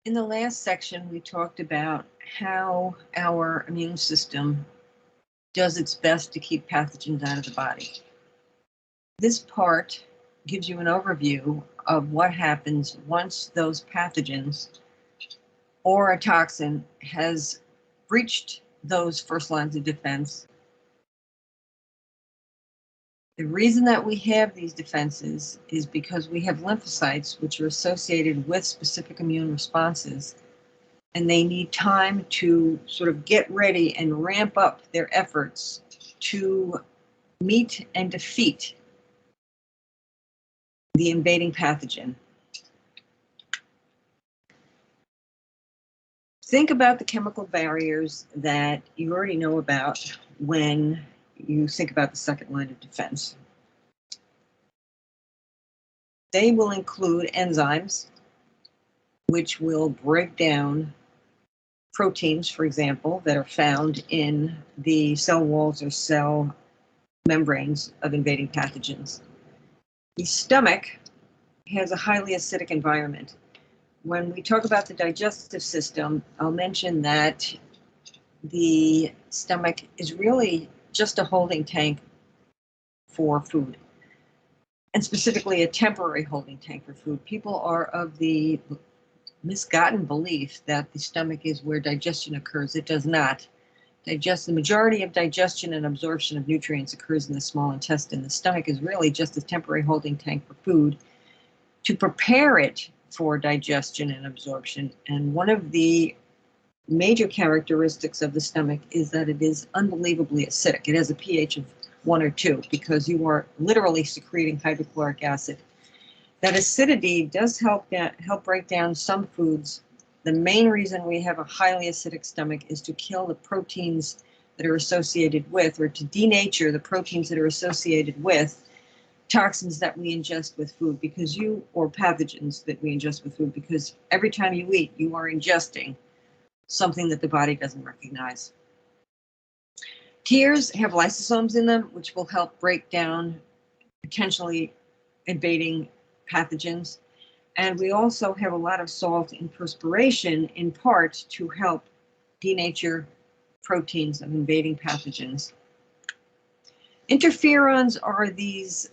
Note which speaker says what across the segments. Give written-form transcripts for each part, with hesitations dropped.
Speaker 1: In the last section, we talked about how our immune system does its best to keep pathogens out of the body. This part gives you an overview of what happens once those pathogens or a toxin has breached those first lines of defense. The reason that we have these defenses is because we have lymphocytes which are associated with specific immune responses, and they need time to sort of get ready and ramp up their efforts to meet and defeat the invading pathogen. Think about the chemical barriers that you already know about when you think about the second line of defense. They will include enzymes, which will break down proteins, for example, that are found in the cell walls or cell membranes of invading pathogens. The stomach has a highly acidic environment. When we talk about the digestive system, I'll mention that the stomach is really just a holding tank for food, and specifically a temporary holding tank for food. People are of the misgotten belief that the stomach is where digestion occurs. It does not. The majority of digestion and absorption of nutrients occurs in the small intestine. The stomach is really just a temporary holding tank for food to prepare it for digestion and absorption. And one of the major characteristics of the stomach is that it is unbelievably acidic. It has a pH of 1 or 2 because you are literally secreting hydrochloric acid. That acidity does help break down some foods. The main reason we have a highly acidic stomach is to kill the proteins that are associated with, or to denature the proteins that are associated with toxins that we ingest with food, or pathogens that we ingest with food, because every time you eat, you are ingesting something that the body doesn't recognize. Tears have lysosomes in them, which will help break down potentially invading pathogens. And we also have a lot of salt in perspiration, in part to help denature proteins of invading pathogens. Interferons are these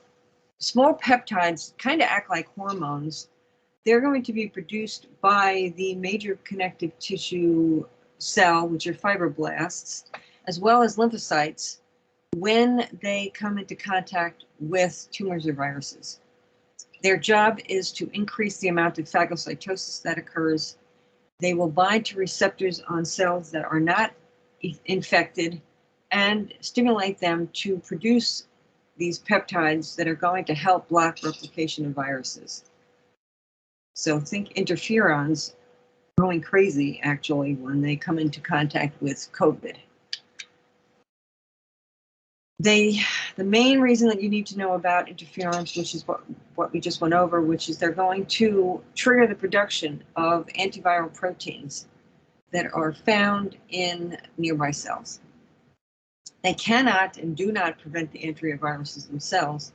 Speaker 1: small peptides, kind of act like hormones. They're going to be produced by the major connective tissue cell, which are fibroblasts, as well as lymphocytes, when they come into contact with tumors or viruses. Their job is to increase the amount of phagocytosis that occurs. They will bind to receptors on cells that are not infected and stimulate them to produce these peptides that are going to help block replication of viruses. So think interferons going crazy, actually, when they come into contact with COVID. The main reason that you need to know about interferons, which is what we just went over, which is they're going to trigger the production of antiviral proteins that are found in nearby cells. They cannot and do not prevent the entry of viruses themselves,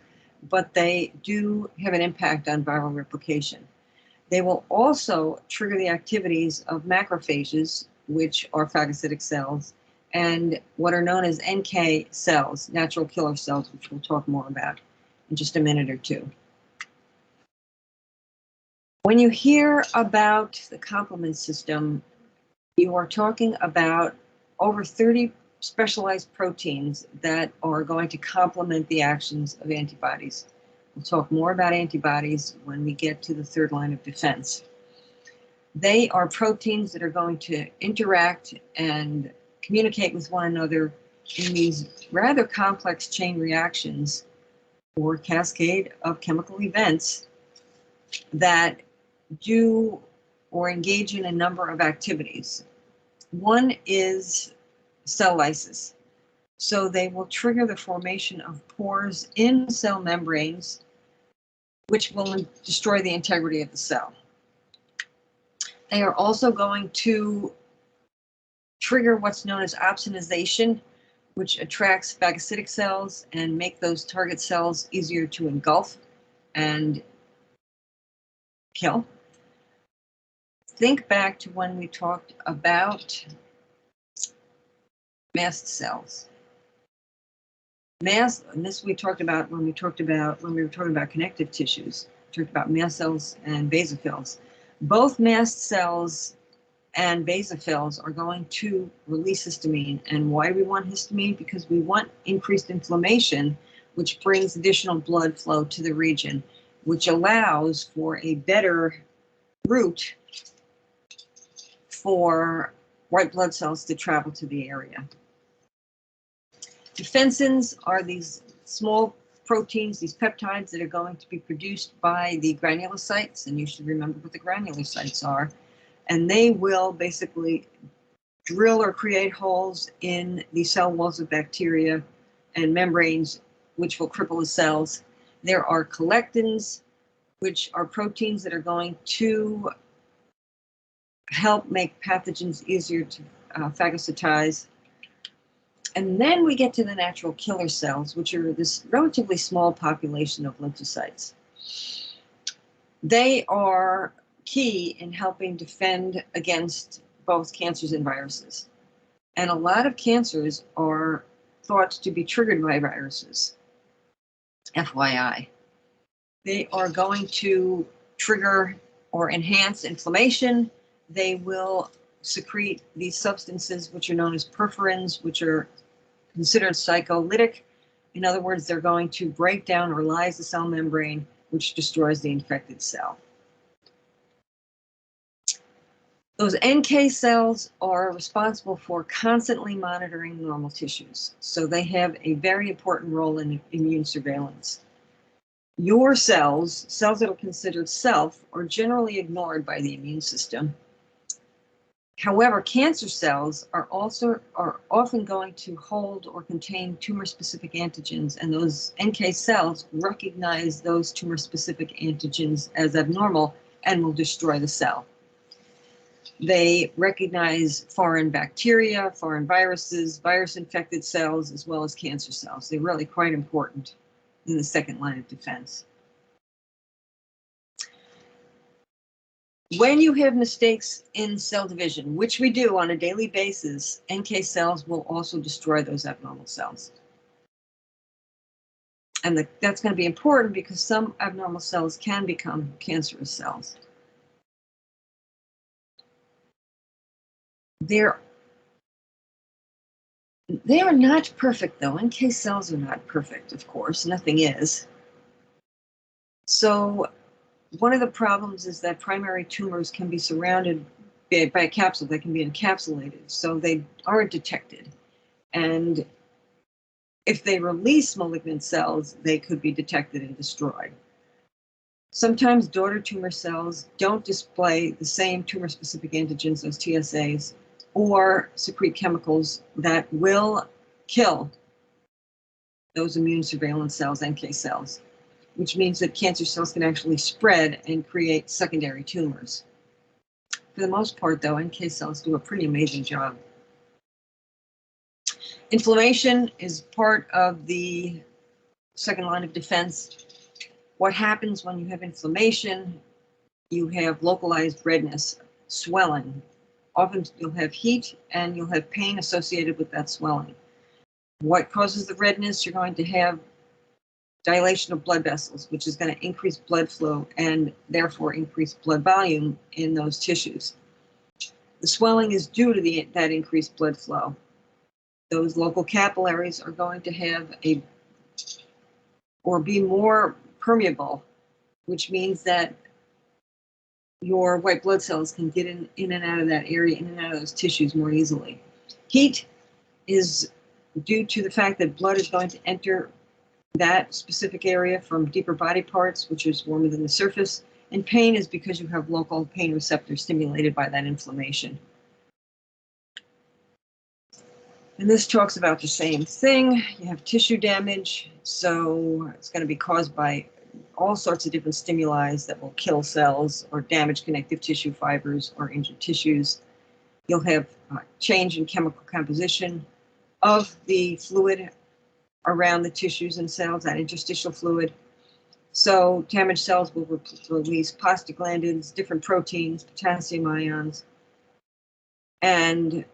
Speaker 1: but they do have an impact on viral replication. They will also trigger the activities of macrophages, which are phagocytic cells, and what are known as NK cells, natural killer cells, which we'll talk more about in just a minute or two. When you hear about the complement system, you are talking about over 30 specialized proteins that are going to complement the actions of antibodies. We'll talk more about antibodies when we get to the third line of defense. They are proteins that are going to interact and communicate with one another in these rather complex chain reactions or cascade of chemical events that do or engage in a number of activities. One is cell lysis. So they will trigger the formation of pores in cell membranes, which will destroy the integrity of the cell. They are also going to trigger what's known as opsonization, which attracts phagocytic cells and make those target cells easier to engulf and kill. Think back to when we talked about mast cells. And this we talked about when we were talking about connective tissues. We talked about mast cells and basophils. Both mast cells and basophils are going to release histamine. And why do we want histamine? Because we want increased inflammation, which brings additional blood flow to the region, which allows for a better route for white blood cells to travel to the area. Defensins are these small proteins, these peptides that are going to be produced by the granulocytes, and you should remember what the granulocytes are. And they will basically drill or create holes in the cell walls of bacteria and membranes, which will cripple the cells. There are collectins, which are proteins that are going to help make pathogens easier to phagocytize. And then we get to the natural killer cells, which are this relatively small population of lymphocytes. They are key in helping defend against both cancers and viruses. And a lot of cancers are thought to be triggered by viruses, FYI. They are going to trigger or enhance inflammation. They will secrete these substances which are known as perforins, which are considered psycholytic. In other words, they're going to break down or lyse the cell membrane, which destroys the infected cell. Those NK cells are responsible for constantly monitoring normal tissues. So they have a very important role in immune surveillance. Your cells that are considered self, are generally ignored by the immune system. However, cancer cells are often going to hold or contain tumor-specific antigens, and those NK cells recognize those tumor-specific antigens as abnormal and will destroy the cell. They recognize foreign bacteria, foreign viruses, virus-infected cells, as well as cancer cells. They're really quite important in the second line of defense. When you have mistakes in cell division, which we do on a daily basis, NK cells will also destroy those abnormal cells. And that's going to be important because some abnormal cells can become cancerous cells. They are not perfect, though. NK cells are not perfect, of course. Nothing is. So one of the problems is that primary tumors can be surrounded by a capsule. They can be encapsulated, so they aren't detected. And if they release malignant cells, they could be detected and destroyed. Sometimes daughter tumor cells don't display the same tumor-specific antigens, those TSAs, or secrete chemicals that will kill those immune surveillance cells, NK cells, which means that cancer cells can actually spread and create secondary tumors. For the most part, though, NK cells do a pretty amazing job. Inflammation is part of the second line of defense. What happens when you have inflammation? You have localized redness, swelling. Often you'll have heat and you'll have pain associated with that swelling. What causes the redness? You're going to have dilation of blood vessels, which is going to increase blood flow and therefore increase blood volume in those tissues. The swelling is due to that increased blood flow. Those local capillaries are going to have be more permeable, which means that your white blood cells can get in and out of that area, in and out of those tissues more easily. Heat is due to the fact that blood is going to enter that specific area from deeper body parts, which is warmer than the surface. And pain is because you have local pain receptors stimulated by that inflammation. And this talks about the same thing. You have tissue damage, so it's going to be caused by all sorts of different stimuli that will kill cells or damage connective tissue fibers or injured tissues. You'll have change in chemical composition of the fluid around the tissues and cells, that interstitial fluid. So damaged cells will release prostaglandins, different proteins, potassium ions, and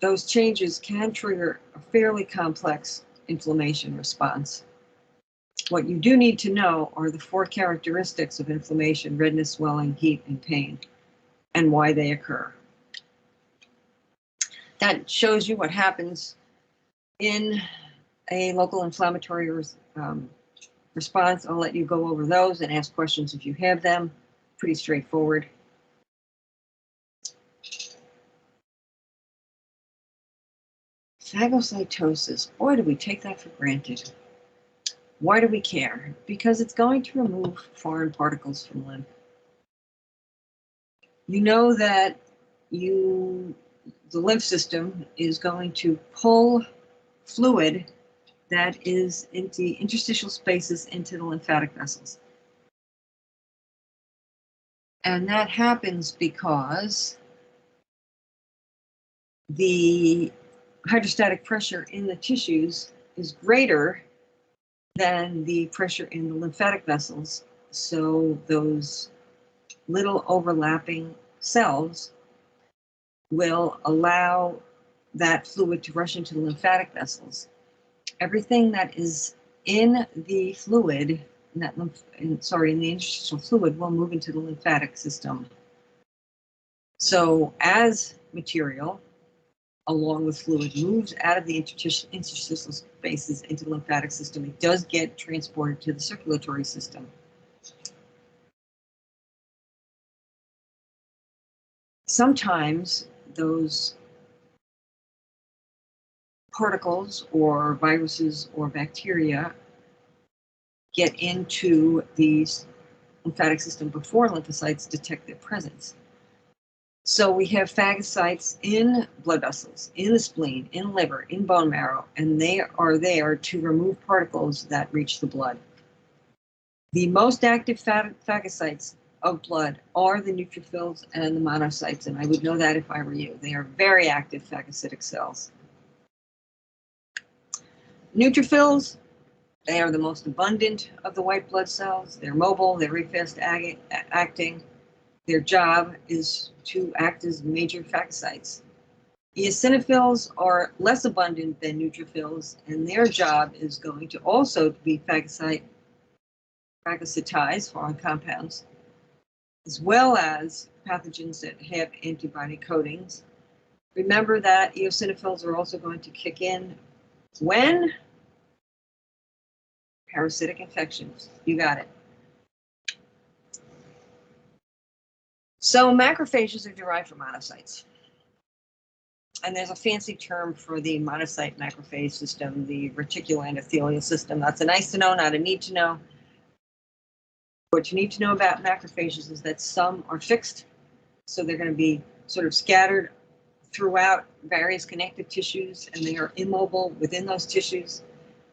Speaker 1: those changes can trigger a fairly complex inflammation response. What you do need to know are the 4 characteristics of inflammation: redness, swelling, heat, and pain, and why they occur. That shows you what happens in a local inflammatory response. I'll let you go over those and ask questions if you have them. Pretty straightforward. Phagocytosis. Boy, do we take that for granted. Why do we care? Because it's going to remove foreign particles from lymph. You know that the lymph system is going to pull fluid that is into the interstitial spaces into the lymphatic vessels. And that happens because the hydrostatic pressure in the tissues is greater than the pressure in the lymphatic vessels. So those little overlapping cells will allow that fluid to rush into the lymphatic vessels. Everything that is in the fluid, in the interstitial fluid, will move into the lymphatic system. So as material, along with fluid, moves out of the interstitial spaces into the lymphatic system, it does get transported to the circulatory system. Sometimes those particles or viruses or bacteria get into the lymphatic system before lymphocytes detect their presence. So we have phagocytes in blood vessels, in the spleen, in liver, in bone marrow, and they are there to remove particles that reach the blood. The most active phagocytes of blood are the neutrophils and the monocytes, and I would know that if I were you. They are very active phagocytic cells. Neutrophils, they are the most abundant of the white blood cells. They're mobile, they're very fast acting. Their job is to act as major phagocytes. Eosinophils are less abundant than neutrophils, and their job is going to also be phagocytize foreign compounds, as well as pathogens that have antibody coatings. Remember that eosinophils are also going to kick in when? Parasitic infections. You got it. So macrophages are derived from monocytes. And there's a fancy term for the monocyte macrophage system, the reticuloendothelial system. That's a nice to know, not a need to know. What you need to know about macrophages is that some are fixed, so they're going to be sort of scattered throughout various connective tissues, and they are immobile within those tissues.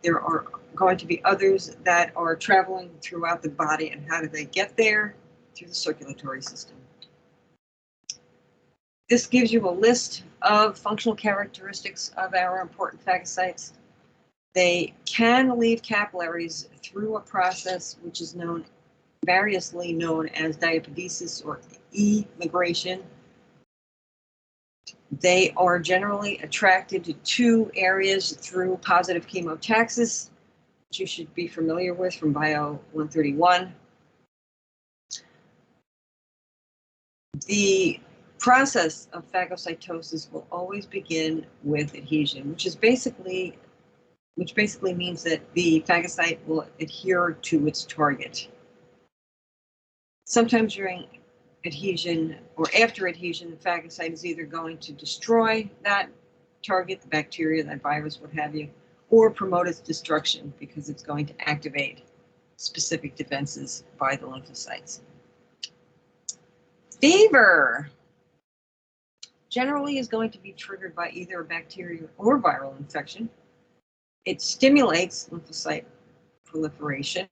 Speaker 1: There are going to be others that are traveling throughout the body, and how do they get there? Through the circulatory system. This gives you a list of functional characteristics of our important phagocytes. They can leave capillaries through a process which is variously known as diapedesis or emigration. They are generally attracted to 2 areas through positive chemotaxis, which you should be familiar with from BIOL132. The process of phagocytosis will always begin with adhesion, which basically means that the phagocyte will adhere to its target. Sometimes during adhesion or after adhesion, the phagocyte is either going to destroy that target, the bacteria, that virus, what have you, or promote its destruction because it's going to activate specific defenses by the lymphocytes. Fever generally is going to be triggered by either a bacterial or viral infection. It stimulates lymphocyte proliferation.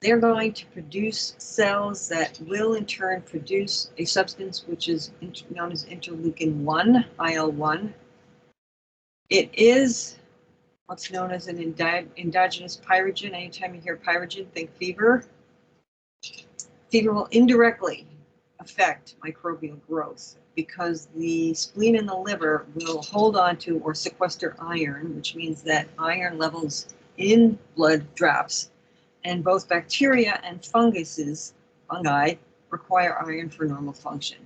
Speaker 1: They're going to produce cells that will in turn produce a substance which is known as interleukin-1, IL-1. It is what's known as an endogenous pyrogen. Anytime you hear pyrogen, think fever. Fever will indirectly affect microbial growth because the spleen and the liver will hold on to or sequester iron, which means that iron levels in blood drops, and both bacteria and fungi, require iron for normal function.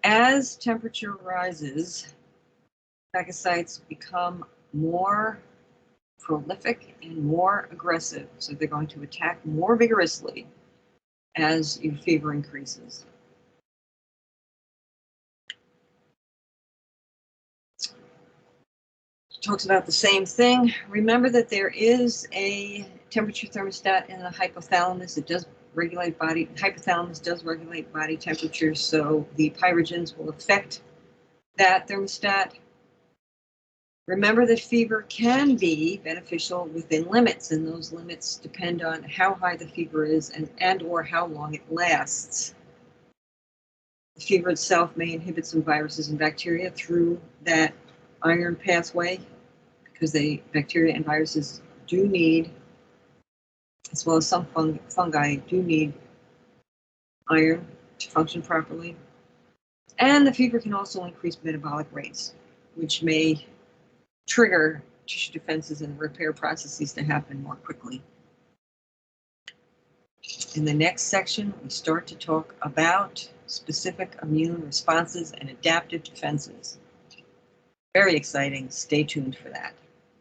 Speaker 1: As temperature rises, phagocytes become more prolific and more aggressive, so they're going to attack more vigorously as your fever increases. Talks about the same thing. Remember that there is a temperature thermostat in the hypothalamus. It does regulate hypothalamus does regulate body temperature, so the pyrogens will affect that thermostat. Remember that fever can be beneficial within limits, and those limits depend on how high the fever is and or how long it lasts. The fever itself may inhibit some viruses and bacteria through that iron pathway, because bacteria and viruses do need, as well as some fungi do need iron to function properly. And the fever can also increase metabolic rates, which may trigger tissue defenses and repair processes to happen more quickly. In the next section, we start to talk about specific immune responses and adaptive defenses. Very exciting. Stay tuned for that.